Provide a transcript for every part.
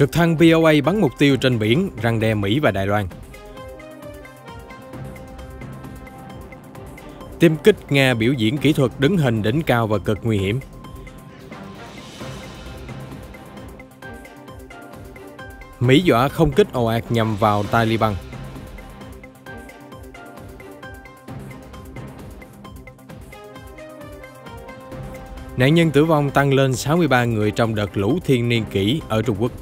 Trực thăng POA bắn mục tiêu trên biển, răn đe Mỹ và Đài Loan. Tiêm kích Nga biểu diễn kỹ thuật đứng hình đỉnh cao và cực nguy hiểm. Mỹ dọa không kích ồ ạt nhằm vào Taliban. Nạn nhân tử vong tăng lên 63 người trong đợt lũ thiên niên kỷ ở Trung Quốc.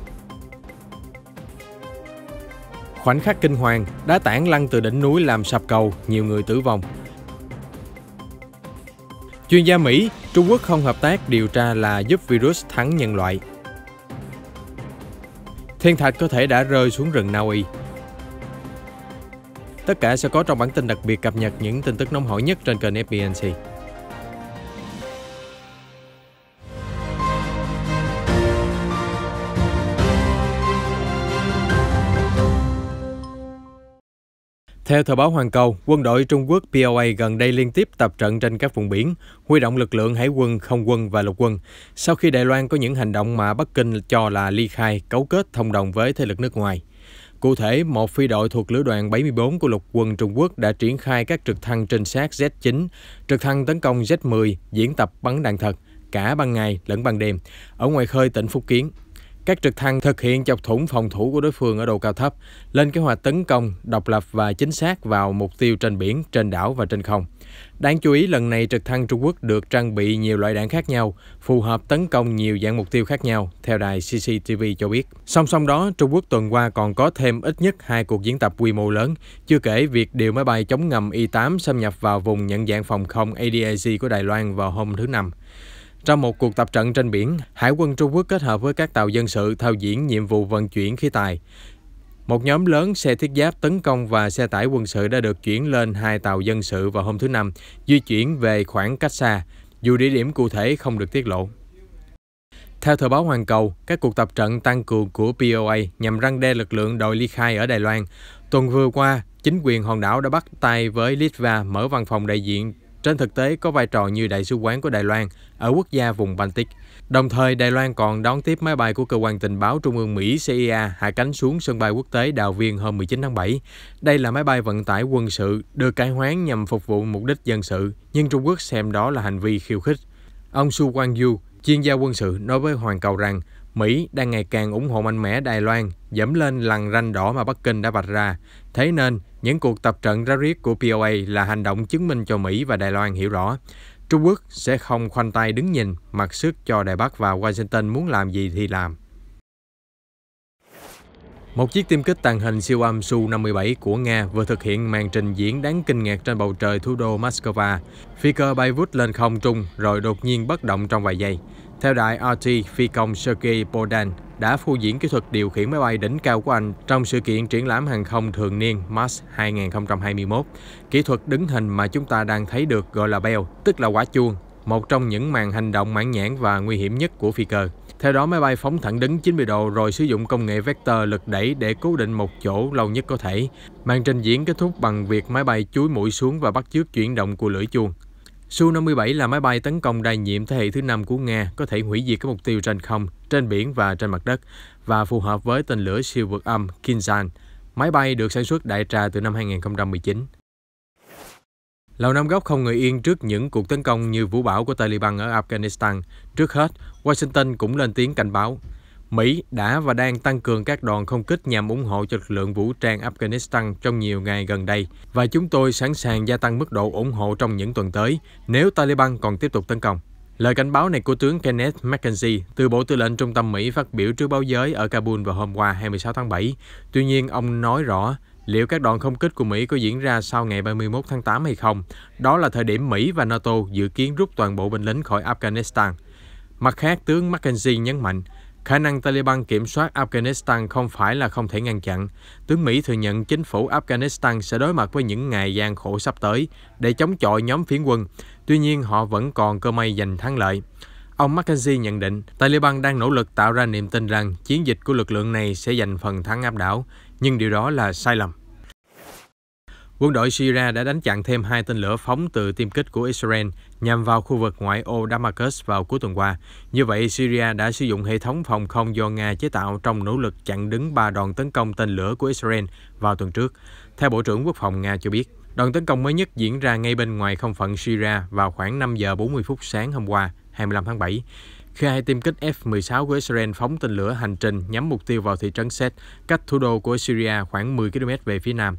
Khoảnh khắc kinh hoàng, đá tảng lăn từ đỉnh núi làm sập cầu, nhiều người tử vong. Chuyên gia Mỹ, Trung Quốc không hợp tác điều tra là giúp virus thắng nhân loại. Thiên thạch có thể đã rơi xuống rừng Na Uy. Tất cả sẽ có trong bản tin đặc biệt cập nhật những tin tức nóng hổi nhất trên kênh FBNC. Theo tờ báo Hoàn Cầu, quân đội Trung Quốc POA gần đây liên tiếp tập trận trên các vùng biển, huy động lực lượng hải quân, không quân và lục quân, sau khi Đài Loan có những hành động mà Bắc Kinh cho là ly khai, cấu kết thông đồng với thế lực nước ngoài. Cụ thể, một phi đội thuộc Lữ đoàn 74 của lục quân Trung Quốc đã triển khai các trực thăng trinh sát Z9, trực thăng tấn công Z10, diễn tập bắn đạn thật, cả ban ngày lẫn ban đêm, ở ngoài khơi tỉnh Phúc Kiến. Các trực thăng thực hiện chọc thủng phòng thủ của đối phương ở độ cao thấp, lên kế hoạch tấn công độc lập và chính xác vào mục tiêu trên biển, trên đảo và trên không. Đáng chú ý, lần này trực thăng Trung Quốc được trang bị nhiều loại đạn khác nhau, phù hợp tấn công nhiều dạng mục tiêu khác nhau, theo đài CCTV cho biết. Song song đó, Trung Quốc tuần qua còn có thêm ít nhất 2 cuộc diễn tập quy mô lớn, chưa kể việc điều máy bay chống ngầm Y-8 xâm nhập vào vùng nhận dạng phòng không ADIZ của Đài Loan vào hôm thứ Năm. Trong một cuộc tập trận trên biển, Hải quân Trung Quốc kết hợp với các tàu dân sự thao diễn nhiệm vụ vận chuyển khí tài. Một nhóm lớn xe thiết giáp tấn công và xe tải quân sự đã được chuyển lên 2 tàu dân sự vào hôm thứ Năm, di chuyển về khoảng cách xa, dù địa điểm cụ thể không được tiết lộ. Theo tờ báo Hoàn Cầu, các cuộc tập trận tăng cường của POA nhằm răn đe lực lượng đội ly khai ở Đài Loan. Tuần vừa qua, chính quyền hòn đảo đã bắt tay với Litva mở văn phòng đại diện, trên thực tế có vai trò như đại sứ quán của Đài Loan ở quốc gia vùng Baltic. Đồng thời, Đài Loan còn đón tiếp máy bay của Cơ quan Tình báo Trung ương Mỹ CIA hạ cánh xuống sân bay quốc tế Đào Viên hôm 19 tháng 7. Đây là máy bay vận tải quân sự, được cải hoán nhằm phục vụ mục đích dân sự, nhưng Trung Quốc xem đó là hành vi khiêu khích. Ông Su Guangyu, chuyên gia quân sự, nói với Hoàn Cầu rằng Mỹ đang ngày càng ủng hộ mạnh mẽ Đài Loan, dẫm lên lằn ranh đỏ mà Bắc Kinh đã vạch ra. Thế nên, những cuộc tập trận ráo riết của POA là hành động chứng minh cho Mỹ và Đài Loan hiểu rõ. Trung Quốc sẽ không khoanh tay đứng nhìn, mặc sức cho Đài Bắc và Washington muốn làm gì thì làm. Một chiếc tiêm kích tàng hình siêu âm Su-57 của Nga vừa thực hiện màn trình diễn đáng kinh ngạc trên bầu trời thủ đô Moscow. Phi cơ bay vút lên không trung rồi đột nhiên bất động trong vài giây. Theo đài RT, phi công Sergei Bodan đã phô diễn kỹ thuật điều khiển máy bay đỉnh cao của Anh trong sự kiện triển lãm hàng không thường niên Mars 2021. Kỹ thuật đứng hình mà chúng ta đang thấy được gọi là Bell, tức là quả chuông, một trong những màn hành động mãn nhãn và nguy hiểm nhất của phi cơ. Theo đó, máy bay phóng thẳng đứng 90 độ rồi sử dụng công nghệ vector lực đẩy để cố định một chỗ lâu nhất có thể. Màn trình diễn kết thúc bằng việc máy bay chúi mũi xuống và bắt chước chuyển động của lưỡi chuông. Su-57 là máy bay tấn công đa nhiệm thế hệ thứ 5 của Nga, có thể hủy diệt các mục tiêu trên không, trên biển và trên mặt đất, và phù hợp với tên lửa siêu vượt âm Kinzhan. Máy bay được sản xuất đại trà từ năm 2019. Lầu Năm Góc không ngồi yên trước những cuộc tấn công như vũ bão của Taliban ở Afghanistan. Trước hết, Washington cũng lên tiếng cảnh báo. Mỹ đã và đang tăng cường các đòn không kích nhằm ủng hộ cho lực lượng vũ trang Afghanistan trong nhiều ngày gần đây, và chúng tôi sẵn sàng gia tăng mức độ ủng hộ trong những tuần tới nếu Taliban còn tiếp tục tấn công. Lời cảnh báo này của tướng Kenneth McKenzie từ Bộ Tư lệnh Trung tâm Mỹ phát biểu trước báo giới ở Kabul vào hôm qua 26 tháng 7. Tuy nhiên, ông nói rõ liệu các đòn không kích của Mỹ có diễn ra sau ngày 31 tháng 8 hay không. Đó là thời điểm Mỹ và NATO dự kiến rút toàn bộ binh lính khỏi Afghanistan. Mặt khác, tướng McKenzie nhấn mạnh, khả năng Taliban kiểm soát Afghanistan không phải là không thể ngăn chặn. Tướng Mỹ thừa nhận chính phủ Afghanistan sẽ đối mặt với những ngày gian khổ sắp tới để chống chọi nhóm phiến quân. Tuy nhiên, họ vẫn còn cơ may giành thắng lợi. Ông McKenzie nhận định, Taliban đang nỗ lực tạo ra niềm tin rằng chiến dịch của lực lượng này sẽ giành phần thắng áp đảo, nhưng điều đó là sai lầm. Quân đội Syria đã đánh chặn thêm 2 tên lửa phóng từ tiêm kích của Israel nhằm vào khu vực ngoại ô Damascus vào cuối tuần qua. Như vậy, Syria đã sử dụng hệ thống phòng không do Nga chế tạo trong nỗ lực chặn đứng 3 đòn tấn công tên lửa của Israel vào tuần trước. Theo Bộ trưởng Quốc phòng Nga cho biết, đòn tấn công mới nhất diễn ra ngay bên ngoài không phận Syria vào khoảng 5 giờ 40 phút sáng hôm qua, 25 tháng 7. Khi 2 tiêm kích F-16 của Israel phóng tên lửa hành trình nhắm mục tiêu vào thị trấn Set, cách thủ đô của Syria khoảng 10 km về phía nam.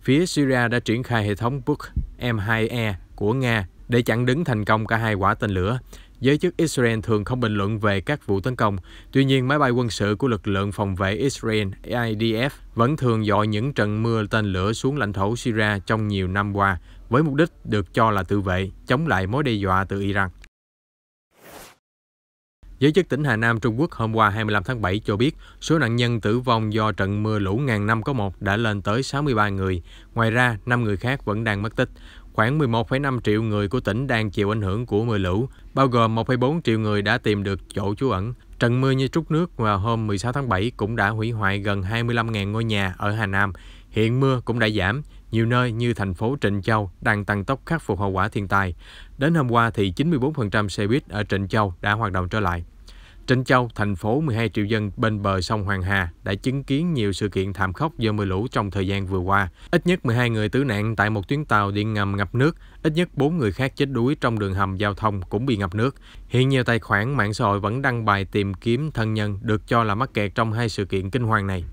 Phía Syria đã triển khai hệ thống Buk M2E của Nga để chặn đứng thành công cả 2 quả tên lửa. Giới chức Israel thường không bình luận về các vụ tấn công. Tuy nhiên, máy bay quân sự của lực lượng phòng vệ Israel IDF vẫn thường dội những trận mưa tên lửa xuống lãnh thổ Syria trong nhiều năm qua, với mục đích được cho là tự vệ, chống lại mối đe dọa từ Iran. Giới chức tỉnh Hà Nam, Trung Quốc hôm qua 25 tháng 7 cho biết số nạn nhân tử vong do trận mưa lũ ngàn năm có một đã lên tới 63 người. Ngoài ra, 5 người khác vẫn đang mất tích. Khoảng 11,5 triệu người của tỉnh đang chịu ảnh hưởng của mưa lũ, bao gồm 1,4 triệu người đã tìm được chỗ trú ẩn. Trận mưa như trút nước vào hôm 16 tháng 7 cũng đã hủy hoại gần 25.000 ngôi nhà ở Hà Nam. Hiện mưa cũng đã giảm, nhiều nơi như thành phố Trịnh Châu đang tăng tốc khắc phục hậu quả thiên tai. Đến hôm qua thì 94% xe buýt ở Trịnh Châu đã hoạt động trở lại. Trịnh Châu, thành phố 12 triệu dân bên bờ sông Hoàng Hà, đã chứng kiến nhiều sự kiện thảm khốc do mưa lũ trong thời gian vừa qua. Ít nhất 12 người tử nạn tại một tuyến tàu điện ngầm ngập nước, ít nhất 4 người khác chết đuối trong đường hầm giao thông cũng bị ngập nước. Hiện nhiều tài khoản mạng xã hội vẫn đăng bài tìm kiếm thân nhân được cho là mắc kẹt trong 2 sự kiện kinh hoàng này.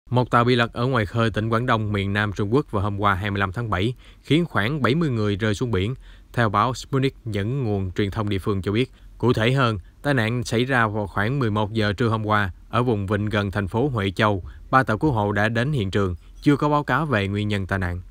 Một tàu bị lật ở ngoài khơi tỉnh Quảng Đông, miền Nam Trung Quốc vào hôm qua 25 tháng 7, khiến khoảng 70 người rơi xuống biển. Theo báo Sputnik dẫn nguồn truyền thông địa phương cho biết, cụ thể hơn, tai nạn xảy ra vào khoảng 11 giờ trưa hôm qua ở vùng vịnh gần thành phố Huệ Châu. 3 tàu cứu hộ đã đến hiện trường, chưa có báo cáo về nguyên nhân tai nạn.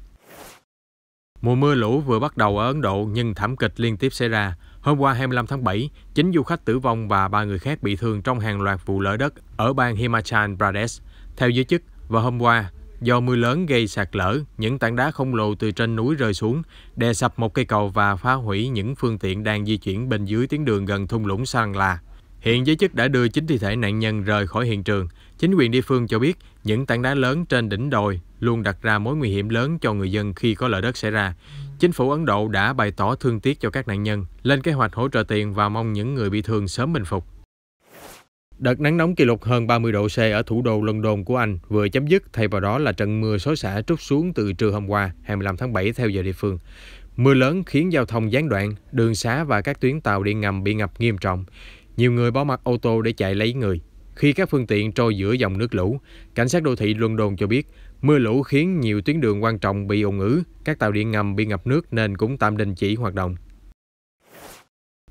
Mùa mưa lũ vừa bắt đầu ở Ấn Độ nhưng thảm kịch liên tiếp xảy ra. Hôm qua 25 tháng 7, 9 du khách tử vong và 3 người khác bị thương trong hàng loạt vụ lở đất ở bang Himachal Pradesh. Theo giới chức, vào hôm qua, do mưa lớn gây sạt lở, những tảng đá khổng lồ từ trên núi rơi xuống, đè sập một cây cầu và phá hủy những phương tiện đang di chuyển bên dưới tuyến đường gần thung lũng Sangla. Hiện giới chức đã đưa 9 thi thể nạn nhân rời khỏi hiện trường. Chính quyền địa phương cho biết những tảng đá lớn trên đỉnh đồi luôn đặt ra mối nguy hiểm lớn cho người dân khi có lở đất xảy ra. Chính phủ Ấn Độ đã bày tỏ thương tiếc cho các nạn nhân, lên kế hoạch hỗ trợ tiền và mong những người bị thương sớm bình phục. Đợt nắng nóng kỷ lục hơn 30 độ C ở thủ đô London của Anh vừa chấm dứt, thay vào đó là trận mưa xối xả trút xuống từ trưa hôm qua, 25 tháng 7 theo giờ địa phương. Mưa lớn khiến giao thông gián đoạn, đường xá và các tuyến tàu điện ngầm bị ngập nghiêm trọng. Nhiều người bỏ mặc ô tô để chạy lấy người. Khi các phương tiện trôi giữa dòng nước lũ, cảnh sát đô thị London cho biết mưa lũ khiến nhiều tuyến đường quan trọng bị ùn ứ, các tàu điện ngầm bị ngập nước nên cũng tạm đình chỉ hoạt động.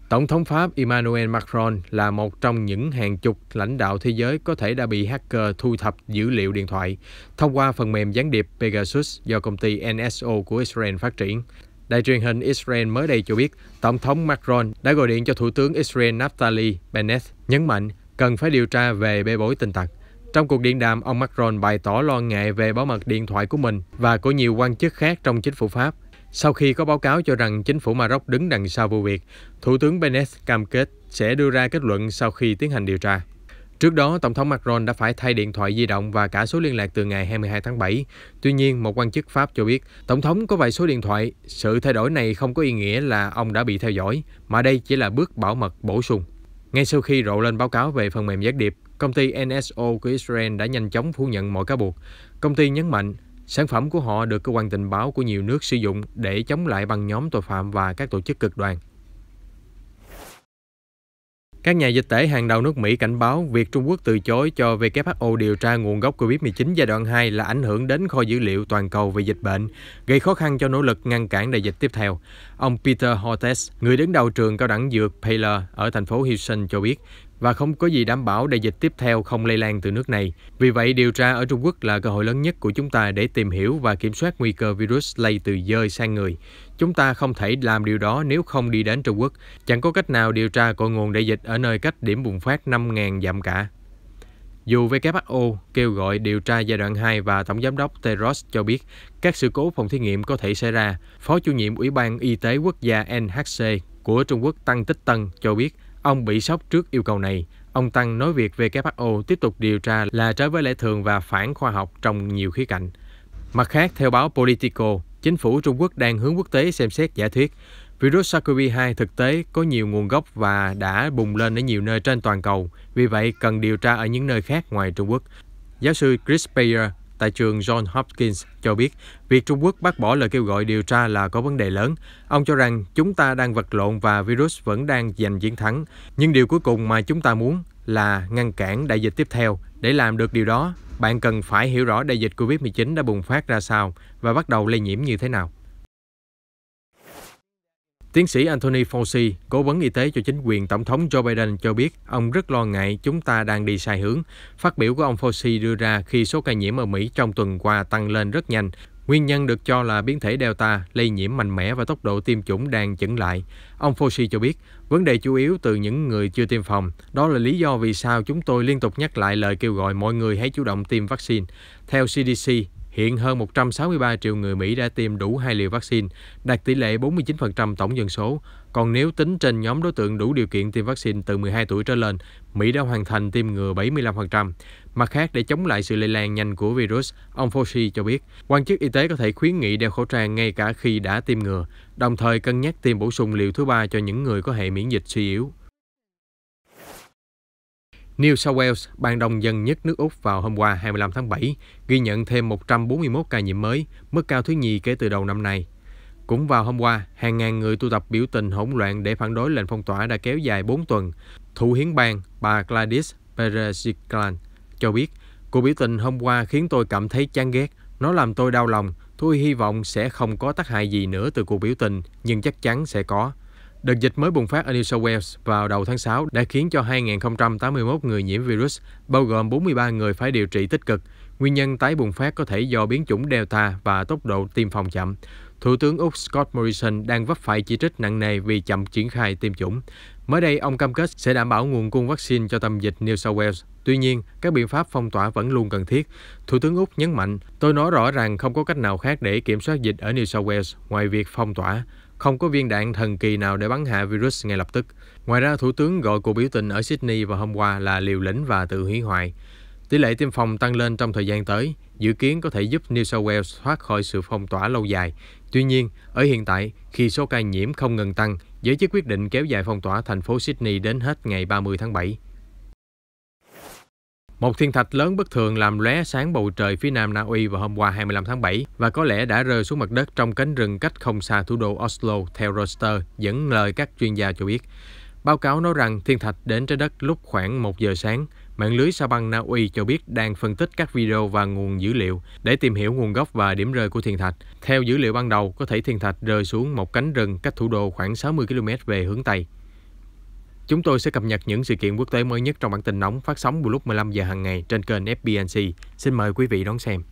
Tổng thống Pháp Emmanuel Macron là một trong những hàng chục lãnh đạo thế giới có thể đã bị hacker thu thập dữ liệu điện thoại thông qua phần mềm gián điệp Pegasus do công ty NSO của Israel phát triển. Đài truyền hình Israel mới đây cho biết, Tổng thống Macron đã gọi điện cho Thủ tướng Israel Naftali Bennett, nhấn mạnh cần phải điều tra về bê bối tin tặc. Trong cuộc điện đàm, ông Macron bày tỏ lo ngại về bảo mật điện thoại của mình và của nhiều quan chức khác trong chính phủ Pháp. Sau khi có báo cáo cho rằng chính phủ Maroc đứng đằng sau vụ việc, Thủ tướng Bennett cam kết sẽ đưa ra kết luận sau khi tiến hành điều tra. Trước đó, Tổng thống Macron đã phải thay điện thoại di động và cả số liên lạc từ ngày 22 tháng 7. Tuy nhiên, một quan chức Pháp cho biết, Tổng thống có vài số điện thoại. Sự thay đổi này không có ý nghĩa là ông đã bị theo dõi, mà đây chỉ là bước bảo mật bổ sung. Ngay sau khi rộ lên báo cáo về phần mềm gián điệp, công ty NSO của Israel đã nhanh chóng phủ nhận mọi cáo buộc. Công ty nhấn mạnh, sản phẩm của họ được cơ quan tình báo của nhiều nước sử dụng để chống lại băng nhóm tội phạm và các tổ chức cực đoan. Các nhà dịch tễ hàng đầu nước Mỹ cảnh báo việc Trung Quốc từ chối cho WHO điều tra nguồn gốc COVID-19 giai đoạn 2 là ảnh hưởng đến kho dữ liệu toàn cầu về dịch bệnh, gây khó khăn cho nỗ lực ngăn cản đại dịch tiếp theo. Ông Peter Hotez, người đứng đầu trường cao đẳng dược Baylor ở thành phố Houston cho biết, và không có gì đảm bảo đại dịch tiếp theo không lây lan từ nước này. Vì vậy, điều tra ở Trung Quốc là cơ hội lớn nhất của chúng ta để tìm hiểu và kiểm soát nguy cơ virus lây từ dơi sang người. Chúng ta không thể làm điều đó nếu không đi đến Trung Quốc. Chẳng có cách nào điều tra cội nguồn đại dịch ở nơi cách điểm bùng phát 5.000 dặm cả. Dù WHO kêu gọi điều tra giai đoạn 2 và Tổng giám đốc Tedros cho biết các sự cố phòng thí nghiệm có thể xảy ra, Phó chủ nhiệm Ủy ban Y tế Quốc gia NHC của Trung Quốc Tăng Tích Tân cho biết ông bị sốc trước yêu cầu này. Ông Tăng nói việc WHO tiếp tục điều tra là trái với lẽ thường và phản khoa học trong nhiều khía cạnh. Mặt khác, theo báo Politico, chính phủ Trung Quốc đang hướng quốc tế xem xét giả thuyết virus SARS-CoV-2 thực tế có nhiều nguồn gốc và đã bùng lên ở nhiều nơi trên toàn cầu, vì vậy cần điều tra ở những nơi khác ngoài Trung Quốc. Giáo sư Chris Bayer tại trường Johns Hopkins cho biết, việc Trung Quốc bác bỏ lời kêu gọi điều tra là có vấn đề lớn. Ông cho rằng chúng ta đang vật lộn và virus vẫn đang giành chiến thắng. Nhưng điều cuối cùng mà chúng ta muốn là ngăn cản đại dịch tiếp theo. Để làm được điều đó, bạn cần phải hiểu rõ đại dịch COVID-19 đã bùng phát ra sao và bắt đầu lây nhiễm như thế nào. Tiến sĩ Anthony Fauci, cố vấn y tế cho chính quyền Tổng thống Joe Biden cho biết ông rất lo ngại chúng ta đang đi sai hướng. Phát biểu của ông Fauci đưa ra khi số ca nhiễm ở Mỹ trong tuần qua tăng lên rất nhanh. Nguyên nhân được cho là biến thể Delta lây nhiễm mạnh mẽ và tốc độ tiêm chủng đang chững lại. Ông Fauci cho biết, vấn đề chủ yếu từ những người chưa tiêm phòng. Đó là lý do vì sao chúng tôi liên tục nhắc lại lời kêu gọi mọi người hãy chủ động tiêm vaccine. Theo CDC, hiện hơn 163 triệu người Mỹ đã tiêm đủ 2 liều vaccine, đạt tỷ lệ 49% tổng dân số. Còn nếu tính trên nhóm đối tượng đủ điều kiện tiêm vaccine từ 12 tuổi trở lên, Mỹ đã hoàn thành tiêm ngừa 75%. Mặt khác, để chống lại sự lây lan nhanh của virus, ông Fauci cho biết, quan chức y tế có thể khuyến nghị đeo khẩu trang ngay cả khi đã tiêm ngừa, đồng thời cân nhắc tiêm bổ sung liều thứ 3 cho những người có hệ miễn dịch suy yếu. New South Wales, bang đông dân nhất nước Úc vào hôm qua 25 tháng 7, ghi nhận thêm 141 ca nhiễm mới, mức cao thứ nhì kể từ đầu năm nay. Cũng vào hôm qua, hàng ngàn người tụ tập biểu tình hỗn loạn để phản đối lệnh phong tỏa đã kéo dài 4 tuần. Thủ hiến bang, bà Gladys Berejiklian cho biết, cuộc biểu tình hôm qua khiến tôi cảm thấy chán ghét, nó làm tôi đau lòng. Tôi hy vọng sẽ không có tác hại gì nữa từ cuộc biểu tình, nhưng chắc chắn sẽ có. Đợt dịch mới bùng phát ở New South Wales vào đầu tháng 6 đã khiến cho 2.081 người nhiễm virus, bao gồm 43 người phải điều trị tích cực. Nguyên nhân tái bùng phát có thể do biến chủng Delta và tốc độ tiêm phòng chậm. Thủ tướng Úc Scott Morrison đang vấp phải chỉ trích nặng nề vì chậm triển khai tiêm chủng. Mới đây, ông cam kết sẽ đảm bảo nguồn cung vaccine cho tâm dịch New South Wales. Tuy nhiên, các biện pháp phong tỏa vẫn luôn cần thiết. Thủ tướng Úc nhấn mạnh, tôi nói rõ rằng không có cách nào khác để kiểm soát dịch ở New South Wales ngoài việc phong tỏa. Không có viên đạn thần kỳ nào để bắn hạ virus ngay lập tức. Ngoài ra, Thủ tướng gọi cuộc biểu tình ở Sydney vào hôm qua là liều lĩnh và tự hủy hoại. Tỷ lệ tiêm phòng tăng lên trong thời gian tới, dự kiến có thể giúp New South Wales thoát khỏi sự phong tỏa lâu dài. Tuy nhiên, ở hiện tại, khi số ca nhiễm không ngừng tăng, giới chức quyết định kéo dài phong tỏa thành phố Sydney đến hết ngày 30 tháng 7. Một thiên thạch lớn bất thường làm lóe sáng bầu trời phía nam Na Uy vào hôm qua 25 tháng 7 và có lẽ đã rơi xuống mặt đất trong cánh rừng cách không xa thủ đô Oslo, theo Reuters, dẫn lời các chuyên gia cho biết. Báo cáo nói rằng thiên thạch đến trái đất lúc khoảng 1 giờ sáng. Mạng lưới sao băng Na Uy cho biết đang phân tích các video và nguồn dữ liệu để tìm hiểu nguồn gốc và điểm rơi của thiên thạch. Theo dữ liệu ban đầu, có thể thiên thạch rơi xuống một cánh rừng cách thủ đô khoảng 60 km về hướng Tây. Chúng tôi sẽ cập nhật những sự kiện quốc tế mới nhất trong bản tin nóng phát sóng vào lúc 15 giờ hàng ngày trên kênh FBNC. Xin mời quý vị đón xem.